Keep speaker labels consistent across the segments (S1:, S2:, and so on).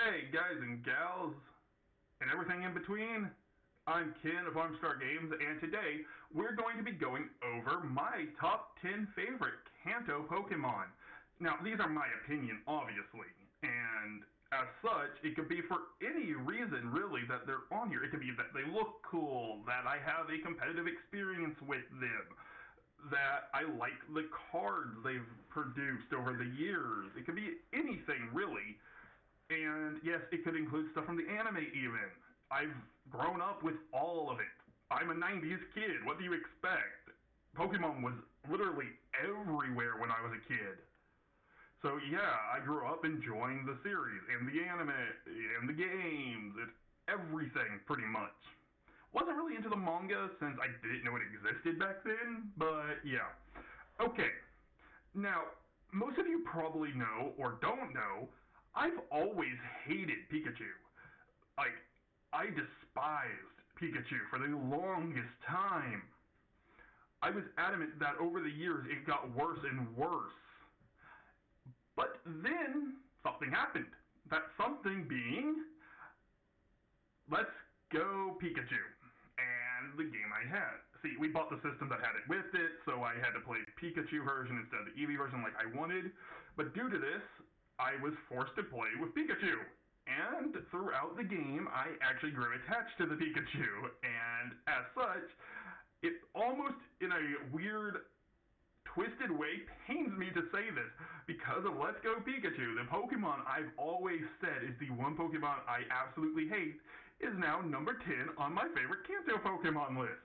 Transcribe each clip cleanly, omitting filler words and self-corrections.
S1: Hey, guys and gals, and everything in between. I'm Ken of Armstar Games, and today we're going to be going over my top 10 favorite Kanto Pokemon. Now, these are my opinion, obviously, and as such, it could be for any reason, really, that they're on here. It could be that they look cool, that I have a competitive experience with them, that I like the cards they've produced over the years. It could be anything, really. And yes, it could include stuff from the anime even. I've grown up with all of it. I'm a 90s kid. What do you expect? Pokemon was literally everywhere when I was a kid. So yeah, I grew up enjoying the series and the anime and the games and everything pretty much. Wasn't really into the manga since I didn't know it existed back then, but yeah. Okay, now most of you probably know or don't know I've always hated Pikachu. Like, I despised Pikachu for the longest time. I was adamant that over the years it got worse and worse. But then something happened. That something being, let's go Pikachu. And the game I had. See, we bought the system that had it with it, so I had to play the Pikachu version instead of the Eevee version like I wanted. But due to this, I was forced to play with Pikachu. And throughout the game, I actually grew attached to the Pikachu. And as such, it almost, in a weird, twisted way, pains me to say this. Because of Let's Go Pikachu, the Pokemon I've always said is the one Pokemon I absolutely hate, is now number 10 on my favorite Kanto Pokemon list.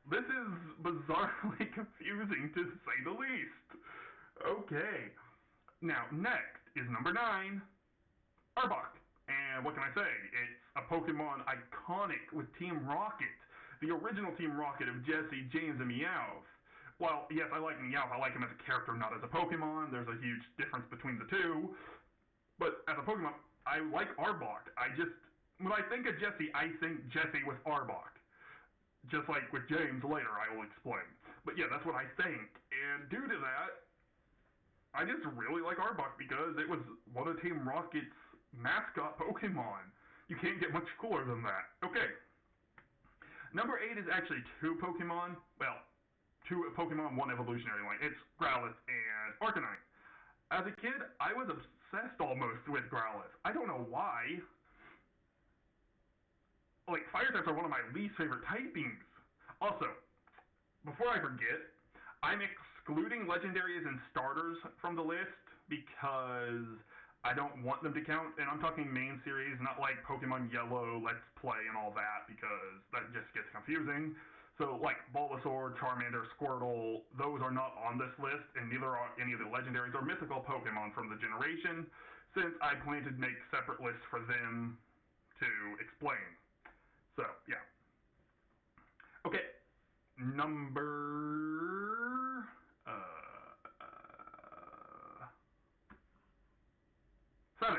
S1: This is bizarrely confusing to say the least. Okay. Now, next is number 9, Arbok. And what can I say? It's a Pokemon iconic with Team Rocket, the original Team Rocket of Jesse, James, and Meowth. Well, yes, I like Meowth. I like him as a character, not as a Pokemon. There's a huge difference between the two. But as a Pokemon, I like Arbok. When I think of Jesse, I think Jesse with Arbok. Just like with James later, I will explain. But yeah, that's what I think. And due to that, I just really like Arbok because it was one of Team Rocket's mascot Pokemon. You can't get much cooler than that. Okay. Number 8 is actually two Pokemon. Well, two Pokemon, one evolutionary line. It's Growlithe and Arcanine. As a kid, I was obsessed almost with Growlithe. I don't know why. Like, fire types are one of my least favorite typings. Also, before I forget, I'm excluding legendaries and starters from the list because I don't want them to count. And I'm talking main series, not like Pokemon Yellow, Let's Play, and all that, because that just gets confusing. So, like Bulbasaur, Charmander, Squirtle, those are not on this list, and neither are any of the legendaries or mythical Pokemon from the generation, since I plan to make separate lists for them to explain. So, yeah. Okay, number 7.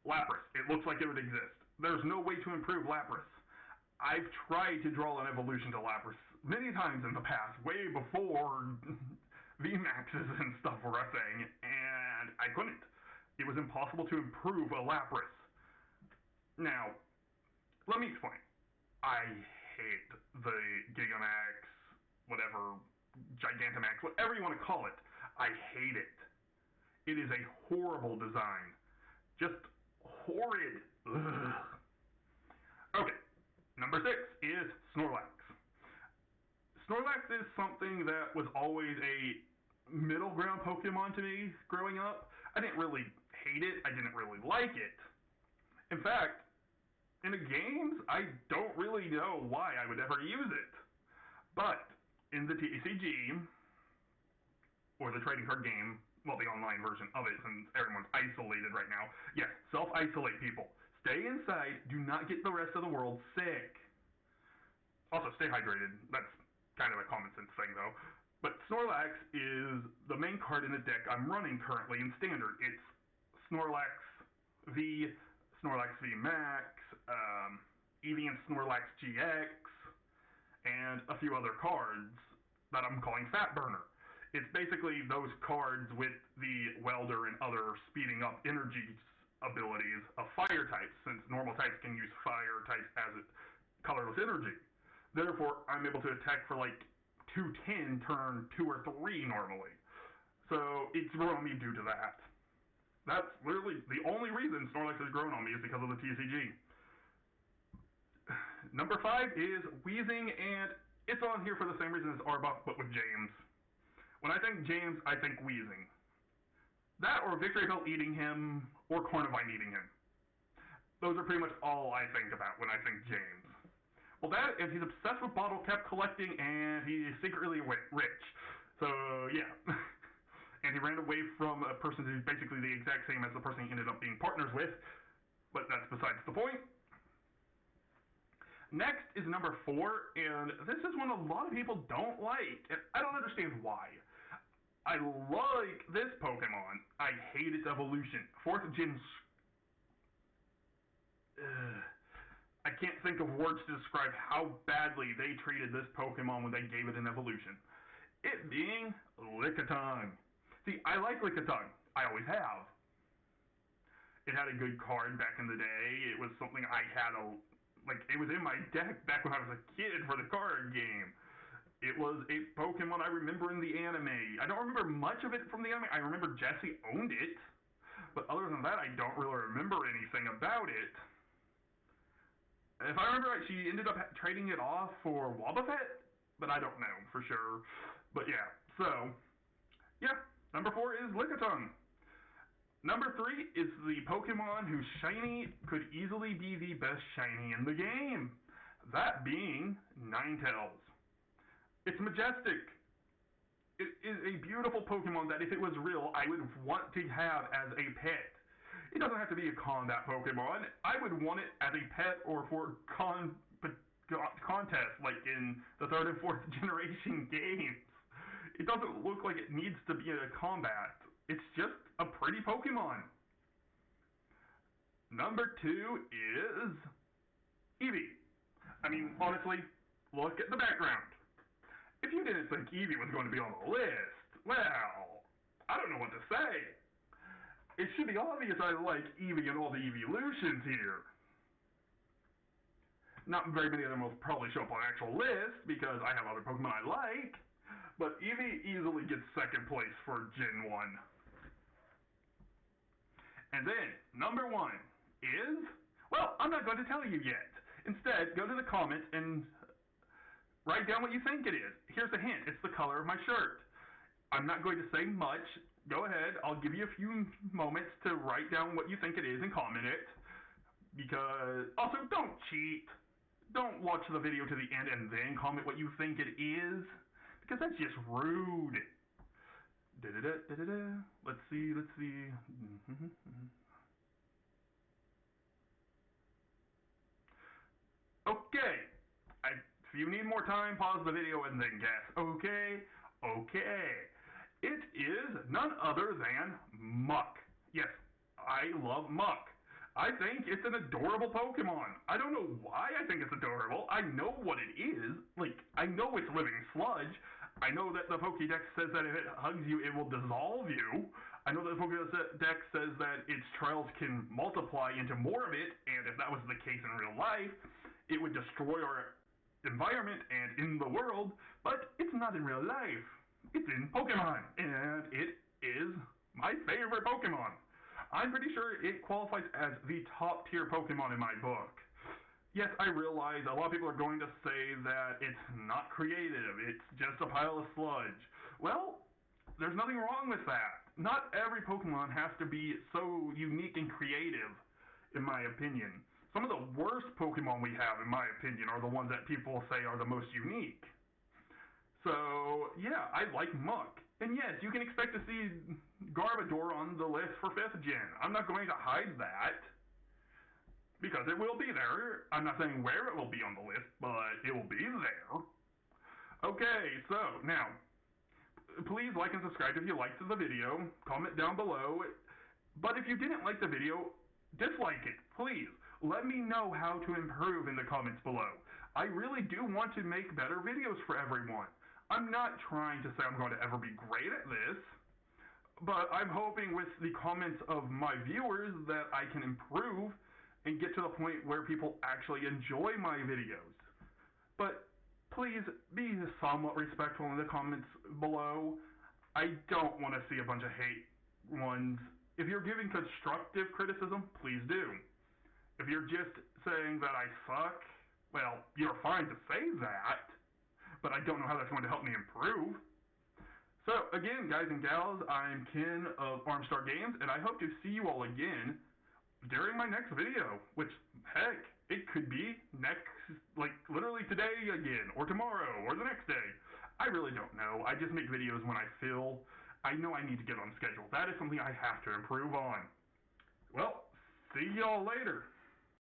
S1: Lapras. It looks like it would exist. There's no way to improve Lapras. I've tried to draw an evolution to Lapras many times in the past, way before VMAXs and stuff were a thing, and I couldn't. It was impossible to improve a Lapras. Now, let me explain. I hate the Gigamax, whatever, Gigantamax, whatever you want to call it. I hate it. It is a horrible design. Just horrid. Ugh. Okay, number 6 is Snorlax. Snorlax is something that was always a middle ground Pokemon to me growing up. I didn't really hate it. I didn't really like it. In fact, in the games, I don't really know why I would ever use it. But in the TCG, or the trading card game, well, the online version of it, since everyone's isolated right now, yes, self-isolate, people. Stay inside. Do not get the rest of the world sick. Also, stay hydrated. That's kind of a common sense thing, though. But Snorlax is the main card in the deck I'm running currently in Standard. It's Snorlax V, Snorlax V Max, Eevee Snorlax GX, and a few other cards that I'm calling Fat Burner. It's basically those cards with the welder and other speeding up energy abilities of fire types, since normal types can use fire types as a colorless energy. Therefore, I'm able to attack for like 210 turn 2 or 3 normally. So it's grown on me due to that. That's literally the only reason Snorlax has grown on me is because of the TCG. Number 5 is Wheezing, and it's on here for the same reason as Arbok, but with James. When I think James, I think Wheezing. That or Victory Bell eating him, or Cornivine eating him. Those are pretty much all I think about when I think James. Well, that, and he's obsessed with bottle cap collecting, and he's secretly rich. So, yeah. And he ran away from a person who's basically the exact same as the person he ended up being partners with, but that's besides the point. Next is number 4, and this is one a lot of people don't like, and I don't understand why. I like this Pokemon. I hate its evolution. 4th Gen. I can't think of words to describe how badly they treated this Pokemon when they gave it an evolution. It being Lickitung. See, I like Lickitung. I always have. It had a good card back in the day. It was something I had it was in my deck back when I was a kid for the card game. It was a Pokemon I remember in the anime. I don't remember much of it from the anime. I remember Jessie owned it. But other than that, I don't really remember anything about it. If I remember right, she ended up trading it off for Wobbuffet, but I don't know for sure. But yeah, so, yeah, number 4 is Lickitung. Number 3 is the Pokemon whose shiny could easily be the best shiny in the game. That being Ninetales. It's majestic. It is a beautiful Pokemon that if it was real, I would want to have as a pet. It doesn't have to be a combat Pokemon. I would want it as a pet or for contests, like in the 3rd and 4th generation games. It doesn't look like it needs to be in a combat. It's just a pretty Pokemon. Number 2 is Eevee. I mean, honestly, look at the background. If you didn't think Eevee was going to be on the list, well, I don't know what to say. It should be obvious I like Eevee and all the evolutions here. Not very many of them will probably show up on an actual list because I have other Pokemon I like, but Eevee easily gets 2nd place for Gen 1. And then, number 1 is, well, I'm not going to tell you yet. Instead, go to the comments and write down what you think it is. Here's a hint. It's the color of my shirt. I'm not going to say much. Go ahead. I'll give you a few moments to write down what you think it is and comment it. Because, also, don't cheat. Don't watch the video to the end and then comment what you think it is. Because that's just rude. Let's see. Okay. If you need more time, pause the video and then guess. Okay. It is none other than Muck. Yes, I love Muck. I think it's an adorable Pokemon. I don't know why I think it's adorable. I know what it is. I know it's living sludge. I know that the Pokédex says that if it hugs you, it will dissolve you. I know that the Pokédex says that its trails can multiply into more of it, and if that was the case in real life, it would destroy our environment and in the world, but it's not in real life. It's in Pokemon, and it is my favorite Pokemon. I'm pretty sure it qualifies as the top tier Pokemon in my book. Yes, I realize a lot of people are going to say that it's not creative, it's just a pile of sludge. Well, there's nothing wrong with that. Not every Pokemon has to be so unique and creative, in my opinion. Some of the worst Pokemon we have, in my opinion, are the ones that people say are the most unique. So, yeah, I like Muck. And yes, you can expect to see Garbodor on the list for 5th Gen. I'm not going to hide that, because it will be there. I'm not saying where it will be on the list, but it will be there. Okay, so, now, please like and subscribe if you liked the video. Comment down below. But if you didn't like the video, dislike it, please. Let me know how to improve in the comments below. I really do want to make better videos for everyone. I'm not trying to say I'm going to ever be great at this, But I'm hoping with the comments of my viewers that I can improve and get to the point where people actually enjoy my videos. But please be somewhat respectful in the comments below. I don't want to see a bunch of hate ones. If you're giving constructive criticism, please do. If you're just saying that I suck, well, you're fine to say that, but I don't know how that's going to help me improve. So, again, guys and gals, I'm Ken of Armstar Games, and I hope to see you all again during my next video, which, heck, it could be next, like, literally today again, or tomorrow, or the next day. I really don't know. I just make videos when I feel I know I need to get on schedule. That is something I have to improve on. Well, see y'all later.